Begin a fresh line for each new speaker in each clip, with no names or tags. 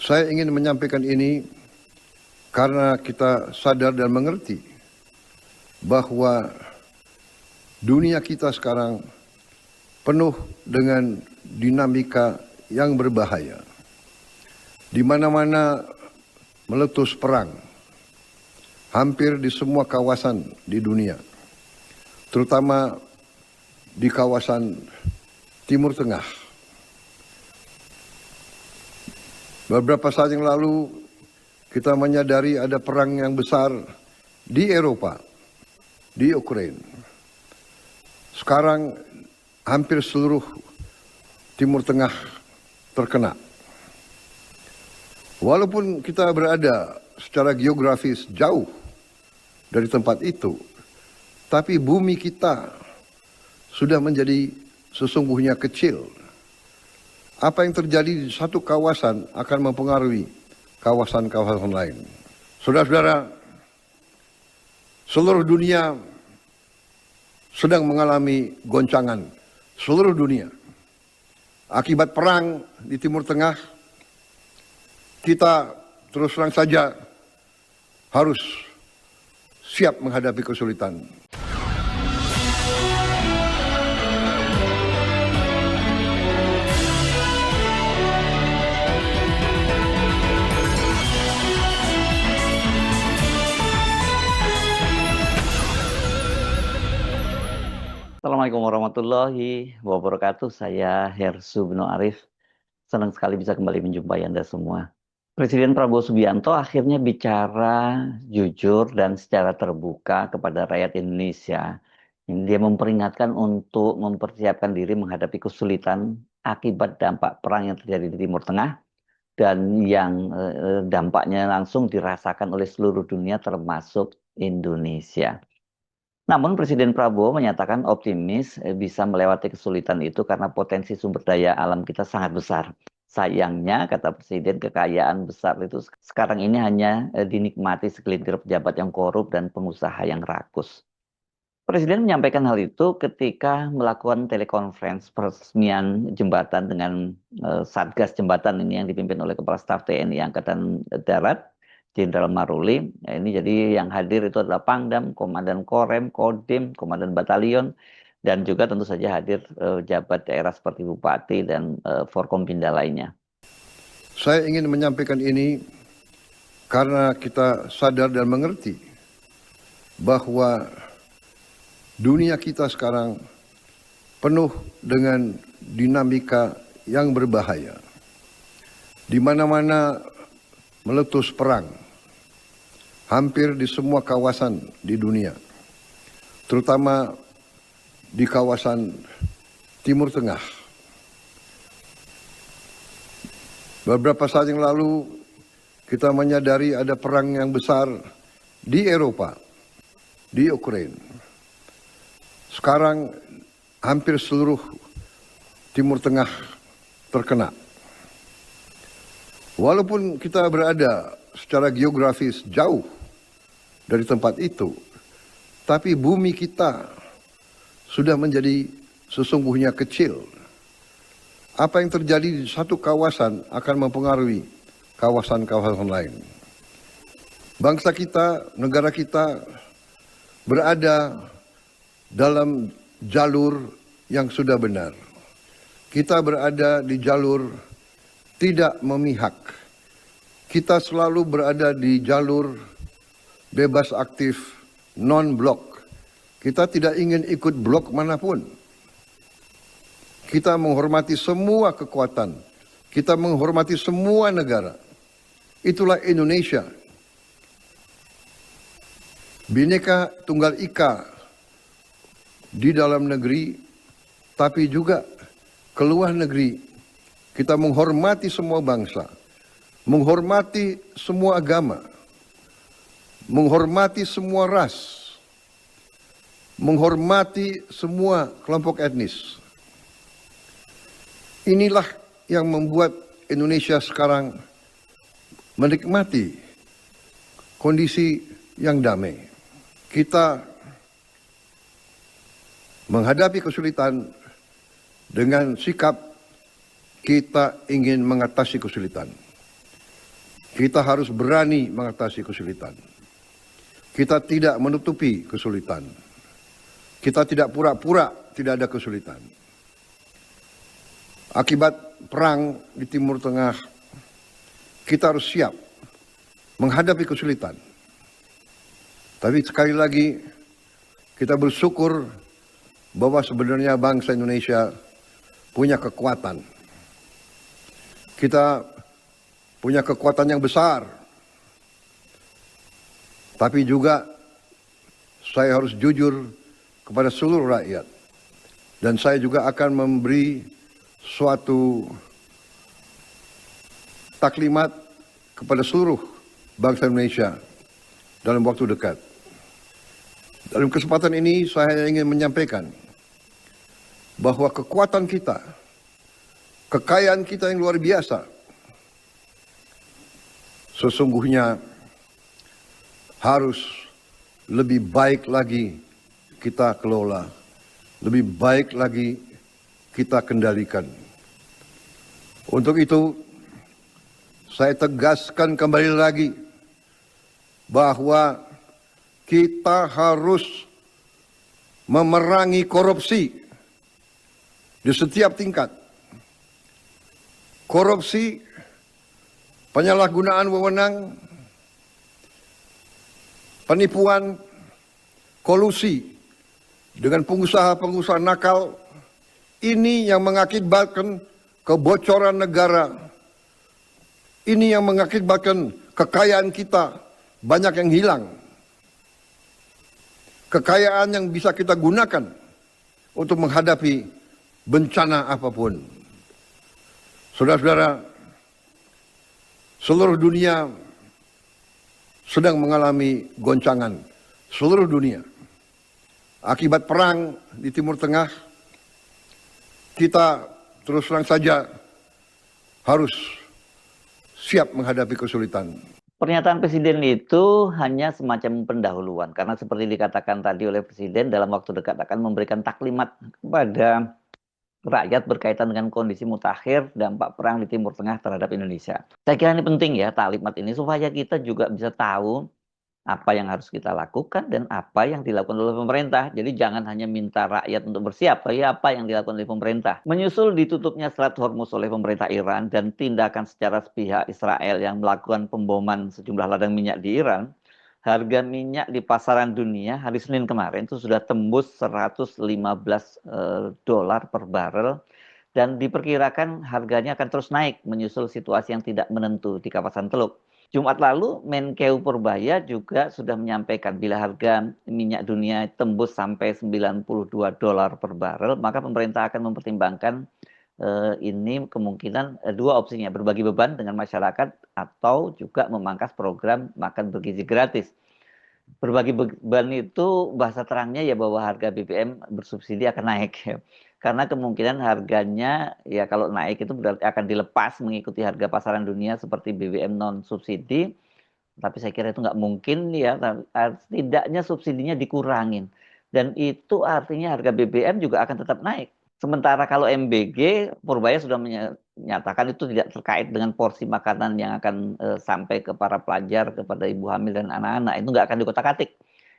Saya ingin menyampaikan ini karena kita sadar dan mengerti bahwa dunia kita sekarang penuh dengan dinamika yang berbahaya. Di mana-mana meletus perang, hampir di semua kawasan di dunia, terutama di kawasan Timur Tengah. Beberapa saat yang lalu kita menyadari ada perang yang besar di Eropa, di Ukraina. Sekarang hampir seluruh Timur Tengah terkena. Walaupun kita berada secara geografis jauh dari tempat itu, tapi bumi kita sudah menjadi sesungguhnya kecil. Apa yang terjadi di satu kawasan akan mempengaruhi kawasan-kawasan lain. Saudara-saudara, seluruh dunia sedang mengalami goncangan. Seluruh dunia. Akibat perang di Timur Tengah, kita terus terang saja harus siap menghadapi kesulitan.
Assalamualaikum warahmatullahi wabarakatuh. Saya Hersu Bino Arif. Senang sekali bisa kembali menjumpai Anda semua. Presiden Prabowo Subianto akhirnya bicara jujur dan secara terbuka kepada rakyat Indonesia. Dia memperingatkan untuk mempersiapkan diri menghadapi kesulitan akibat dampak perang yang terjadi di Timur Tengah dan yang dampaknya langsung dirasakan oleh seluruh dunia termasuk Indonesia. Namun Presiden Prabowo menyatakan optimis bisa melewati kesulitan itu karena potensi sumber daya alam kita sangat besar. Sayangnya, kata Presiden, kekayaan besar itu sekarang ini hanya dinikmati segelintir pejabat yang korup dan pengusaha yang rakus. Presiden menyampaikan hal itu ketika melakukan telekonferensi peresmian jembatan dengan Satgas Jembatan ini yang dipimpin oleh Kepala Staf TNI Angkatan Darat, Jenderal Maruli. Ini jadi yang hadir itu adalah Pangdam, Komandan Korem, Kodim, Komandan Batalion, dan juga tentu saja hadir jabat daerah seperti Bupati dan Forkompinda lainnya.
Saya ingin menyampaikan ini karena kita sadar dan mengerti bahwa dunia kita sekarang penuh dengan dinamika yang berbahaya. Di mana-mana meletus perang, hampir di semua kawasan di dunia, terutama di kawasan Timur Tengah. Beberapa saat yang lalu kita menyadari ada perang yang besar di Eropa, di Ukraina. Sekarang hampir seluruh Timur Tengah terkena. Walaupun kita berada secara geografis jauh dari tempat itu, tapi bumi kita sudah menjadi sesungguhnya kecil. Apa yang terjadi di satu kawasan akan mempengaruhi kawasan-kawasan lain. Bangsa kita, negara kita berada dalam jalur yang sudah benar. Kita berada di jalur tidak memihak. Kita selalu berada di jalur bebas aktif, non-blok. Kita tidak ingin ikut blok manapun. Kita menghormati semua kekuatan. Kita menghormati semua negara. Itulah Indonesia. Bhinneka Tunggal Ika di dalam negeri, tapi juga keluar negeri. Kita menghormati semua bangsa, menghormati semua agama, menghormati semua ras, menghormati semua kelompok etnis. Inilah yang membuat Indonesia sekarang menikmati kondisi yang damai. Kita menghadapi kesulitan dengan sikap kita ingin mengatasi kesulitan. Kita harus berani mengatasi kesulitan. Kita tidak menutupi kesulitan. Kita tidak pura-pura tidak ada kesulitan. Akibat perang di Timur Tengah, kita harus siap menghadapi kesulitan. Tapi sekali lagi, kita bersyukur bahwa sebenarnya bangsa Indonesia punya kekuatan. Kita punya kekuatan yang besar. Tapi juga saya harus jujur kepada seluruh rakyat. Dan saya juga akan memberi suatu taklimat kepada seluruh bangsa Indonesia dalam waktu dekat. Dalam kesempatan ini saya ingin menyampaikan bahwa kekuatan kita, kekayaan kita yang luar biasa, sesungguhnya harus lebih baik lagi kita kelola, lebih baik lagi kita kendalikan. Untuk itu, saya tegaskan kembali lagi bahwa kita harus memerangi korupsi di setiap tingkat. Korupsi, penyalahgunaan wewenang, penipuan, kolusi dengan pengusaha-pengusaha nakal, ini yang mengakibatkan kebocoran negara. Ini yang mengakibatkan kekayaan kita banyak yang hilang. Kekayaan yang bisa kita gunakan untuk menghadapi bencana apapun. Saudara-saudara, seluruh dunia sedang mengalami goncangan. Seluruh dunia. Akibat perang di Timur Tengah, kita terus terang saja harus siap menghadapi kesulitan.
Pernyataan Presiden itu hanya semacam pendahuluan, karena seperti dikatakan tadi oleh Presiden, dalam waktu dekat akan memberikan taklimat kepada rakyat berkaitan dengan kondisi mutakhir dampak perang di Timur Tengah terhadap Indonesia. Saya kira ini penting ya, taklimat ini, supaya kita juga bisa tahu apa yang harus kita lakukan dan apa yang dilakukan oleh pemerintah. Jadi jangan hanya minta rakyat untuk bersiap, tapi apa yang dilakukan oleh pemerintah. Menyusul ditutupnya Selat Hormuz oleh pemerintah Iran dan tindakan secara sepihak Israel yang melakukan pemboman sejumlah ladang minyak di Iran, harga minyak di pasaran dunia hari Senin kemarin itu sudah tembus 115 dolar per barel, dan diperkirakan harganya akan terus naik menyusul situasi yang tidak menentu di kawasan Teluk. Jumat lalu, Menkeu Purbaya juga sudah menyampaikan bila harga minyak dunia tembus sampai 92 dolar per barel, maka pemerintah akan mempertimbangkan ini kemungkinan dua opsinya, berbagi beban dengan masyarakat atau juga memangkas program makan bergizi gratis. Berbagi beban itu bahasa terangnya ya bahwa harga BBM bersubsidi akan naik ya. Karena kemungkinan harganya ya kalau naik itu berarti akan dilepas mengikuti harga pasaran dunia seperti BBM non subsidi. Tapi saya kira itu nggak mungkin ya, setidaknya subsidinya dikurangin. Dan itu artinya harga BBM juga akan tetap naik. Sementara kalau MBG, Purbaya sudah menyatakan itu tidak terkait dengan porsi makanan yang akan sampai ke para pelajar, kepada ibu hamil dan anak-anak. Itu nggak akan dikotak-atik.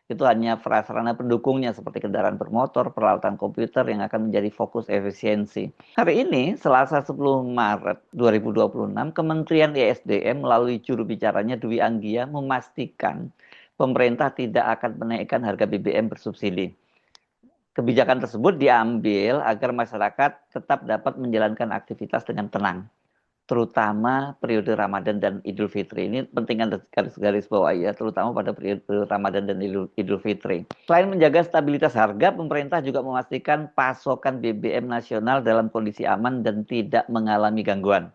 Itu hanya prasarana pendukungnya seperti kendaraan bermotor, peralatan komputer yang akan menjadi fokus efisiensi. Hari ini, Selasa 10 Maret 2026, Kementerian ESDM melalui juru bicaranya Dwi Anggia memastikan pemerintah tidak akan menaikkan harga BBM bersubsidi. Kebijakan tersebut diambil agar masyarakat tetap dapat menjalankan aktivitas dengan tenang, terutama periode Ramadan dan Idul Fitri. Ini penting garis bawah ya, terutama pada periode Ramadan dan Idul Fitri. Selain menjaga stabilitas harga, pemerintah juga memastikan pasokan BBM nasional dalam kondisi aman dan tidak mengalami gangguan.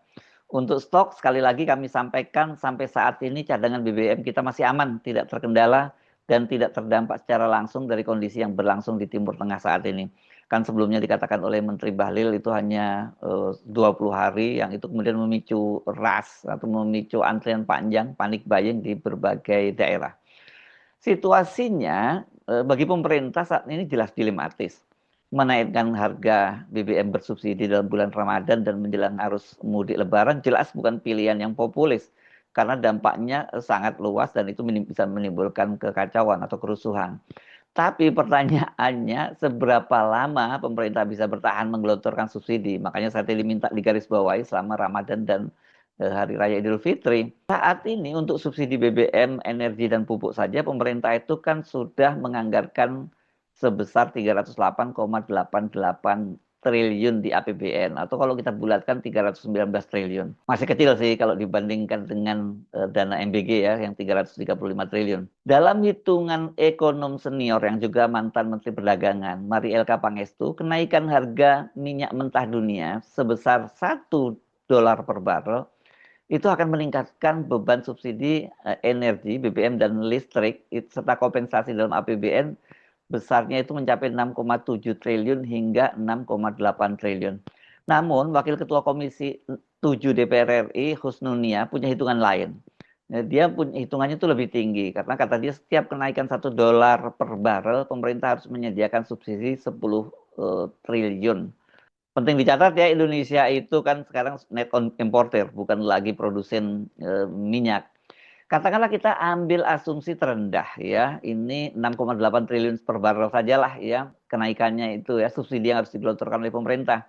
Untuk stok, sekali lagi kami sampaikan sampai saat ini cadangan BBM kita masih aman, tidak terkendala, dan tidak terdampak secara langsung dari kondisi yang berlangsung di Timur Tengah saat ini. Kan sebelumnya dikatakan oleh Menteri Bahlil itu hanya 20 hari, yang itu kemudian memicu ras atau memicu antrian panjang, panik buying di berbagai daerah. Situasinya bagi pemerintah saat ini jelas dilematis. Menaikkan harga BBM bersubsidi dalam bulan Ramadan dan menjelang arus mudik Lebaran jelas bukan pilihan yang populis. karena dampaknya sangat luas dan itu bisa menimbulkan kekacauan atau kerusuhan. Tapi pertanyaannya, seberapa lama pemerintah bisa bertahan menggelontorkan subsidi? Makanya saya tadi minta digarisbawahi selama Ramadan dan Hari Raya Idul Fitri. Saat ini untuk subsidi BBM, energi, dan pupuk saja, pemerintah itu kan sudah menganggarkan sebesar 308,88 triliun di APBN, atau kalau kita bulatkan 319 triliun. Masih kecil sih kalau dibandingkan dengan dana MBG ya yang 335 triliun. Dalam hitungan ekonom senior yang juga mantan Menteri Perdagangan, Mari Elka Pangestu, kenaikan harga minyak mentah dunia sebesar $1 per barrel itu akan meningkatkan beban subsidi energi, BBM, dan listrik serta kompensasi dalam APBN besarnya itu mencapai 6,7 triliun hingga 6,8 triliun. Namun, Wakil Ketua Komisi 7 DPR RI, Husnunia, punya hitungan lain. Dia punya hitungannya itu lebih tinggi, karena kata dia setiap kenaikan $1 per barrel, pemerintah harus menyediakan subsidi 10 triliun. Penting dicatat ya, Indonesia itu kan sekarang net importer, bukan lagi produsen minyak. Katakanlah kita ambil asumsi terendah ya, ini 6,8 triliun per barrel sajalah ya kenaikannya itu ya, subsidi yang harus digelontorkan oleh pemerintah.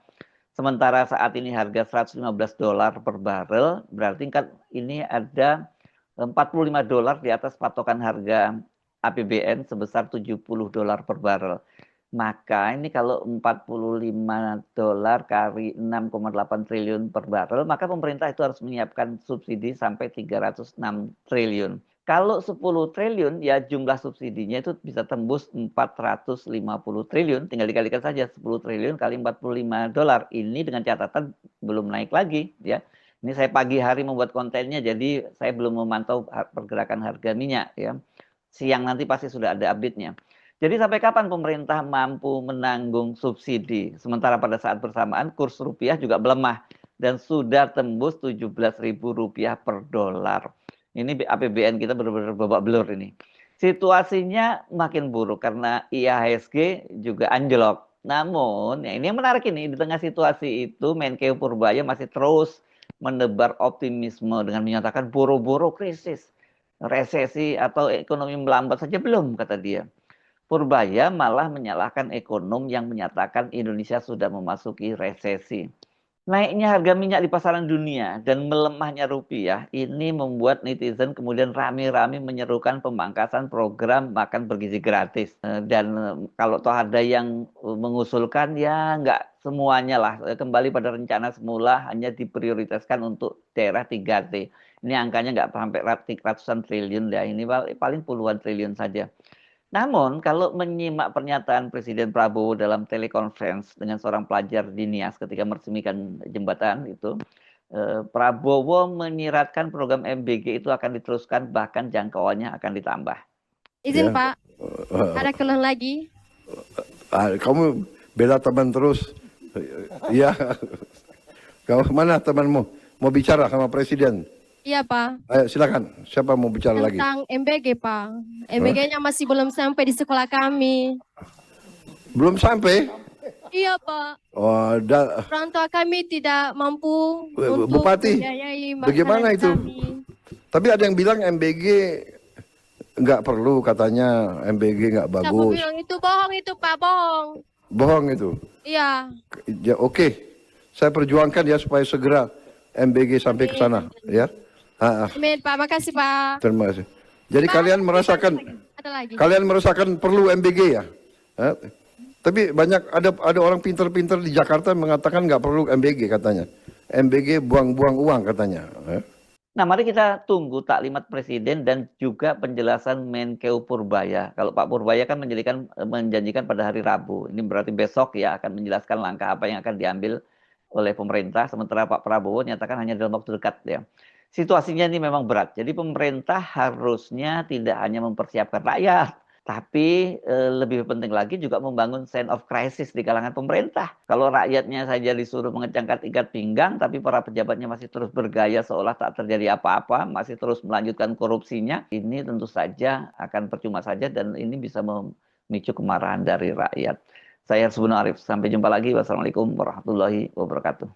Sementara saat ini harga $115 per barrel, berarti kan ini ada $45 di atas patokan harga APBN sebesar $70 per barrel. Maka ini kalau $45 kali 6,8 triliun per barrel, maka pemerintah itu harus menyiapkan subsidi sampai 306 triliun. Kalau 10 triliun, ya jumlah subsidinya itu bisa tembus 450 triliun. Tinggal dikalikan saja 10 triliun kali $45. Ini dengan catatan belum naik lagi ya. Ini saya pagi hari membuat kontennya, jadi saya belum memantau pergerakan harga minyak ya. Siang nanti pasti sudah ada update-nya. Jadi sampai kapan pemerintah mampu menanggung subsidi? Sementara pada saat bersamaan kurs rupiah juga melemah dan sudah tembus Rp17.000 per dolar. Ini APBN kita benar-benar babak belur ini. Situasinya makin buruk karena IHSG juga anjlok. Namun, ya ini yang menarik ini, di tengah situasi itu Menkeu Purbaya masih terus menebar optimisme dengan menyatakan boro-boro krisis, resesi atau ekonomi melambat saja belum, kata dia. Purbaya malah menyalahkan ekonom yang menyatakan Indonesia sudah memasuki resesi. Naiknya harga minyak di pasaran dunia dan melemahnya rupiah ini membuat netizen kemudian rame-rame menyerukan pemangkasan program makan bergizi gratis. Dan kalau toh ada yang mengusulkan ya nggak semuanya lah. Kembali pada rencana semula hanya diprioritaskan untuk daerah 3T. Ini angkanya nggak sampai ratusan triliun ya. Ini paling puluhan triliun saja. Namun, kalau menyimak pernyataan Presiden Prabowo dalam telekonferensi dengan seorang pelajar di Nias ketika meresmikan jembatan itu, Prabowo menyiratkan program MBG itu akan diteruskan, bahkan jangkauannya akan ditambah.
Izin
Ya.
Pak, ada keluhan lagi.
Kamu bela teman terus. Ya. Kamu mana temanmu? Mau bicara sama Presiden?
Iya Pak,
Ayo silakan. Siapa mau bicara lagi?
tentang MBG Pak. MBG-nya masih belum sampai di sekolah kami.
Belum sampai?
Iya Pak,
Oh,
orang tua kami tidak mampu untuk
Bupati,
membiayai
bagaimana
makanan
itu?
kami.
Tapi ada yang bilang MBG nggak perlu, katanya MBG nggak
Siapa
bagus.
bilang itu bohong itu Pak, bohong.
Bohong itu.
Iya.
Ya, oke. Saya perjuangkan ya supaya segera MBG sampai ke sana, ya.
Amin Pak, makasih Pak.
Terima kasih. Jadi
Pak,
kalian merasakan,
ada lagi.
kalian merasakan perlu MBG ya? Tapi banyak ada orang pinter-pinter di Jakarta mengatakan nggak perlu MBG katanya. MBG buang-buang uang katanya.
Nah, mari kita tunggu taklimat Presiden dan juga penjelasan Menkeu Purbaya. Kalau Pak Purbaya kan menjanjikan pada hari Rabu. Ini berarti besok ya akan menjelaskan langkah apa yang akan diambil oleh pemerintah. Sementara Pak Prabowo nyatakan hanya dalam waktu dekat ya. Situasinya ini memang berat. Jadi pemerintah harusnya tidak hanya mempersiapkan rakyat, tapi lebih penting lagi juga membangun sense of crisis di kalangan pemerintah. Kalau rakyatnya saja disuruh mengecangkan ikat pinggang, tapi para pejabatnya masih terus bergaya seolah tak terjadi apa-apa, masih terus melanjutkan korupsinya, ini tentu saja akan percuma saja dan ini bisa memicu kemarahan dari rakyat. Saya Hersubno Arif, sampai jumpa lagi. Wassalamualaikum warahmatullahi wabarakatuh.